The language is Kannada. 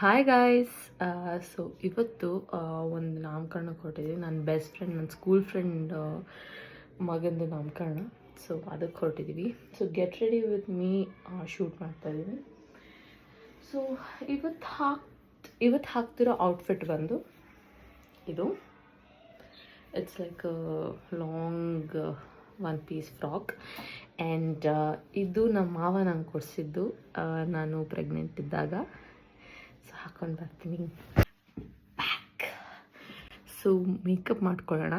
Hi guys. ಸೊ ಇವತ್ತು ಒಂದು ನಾಮಕರಣಕ್ಕೆ ಹೊರಟಿದ್ದೀವಿ. ನನ್ನ ಬೆಸ್ಟ್ ಫ್ರೆಂಡ್, ನನ್ನ ಸ್ಕೂಲ್ ಫ್ರೆಂಡ್ ಮಗಂದು ನಾಮಕರಣ. ಸೊ ಅದಕ್ಕೆ ಹೊರಟಿದ್ದೀವಿ. So get ready with me shoot ಮಾಡ್ತಾಯಿದ್ದೀನಿ. ಸೊ ಇವತ್ತು ಹಾಕ್ತಿರೋ ಔಟ್ಫಿಟ್ ಬಂದು ಇದು. It's like long one piece frock. And ಇದು ನಮ್ಮ ಮಾವ ನಂಗೆ ಕೊಡಿಸಿದ್ದು ನಾನು ಪ್ರೆಗ್ನೆಂಟ್ ಇದ್ದಾಗ. ಸೊ ಹಾಕೊಂಡು ಬರ್ತೀನಿ ಬ್ಯಾಕ್. ಸೊ ಮೇಕಪ್ ಮಾಡ್ಕೊಳ್ಳೋಣ.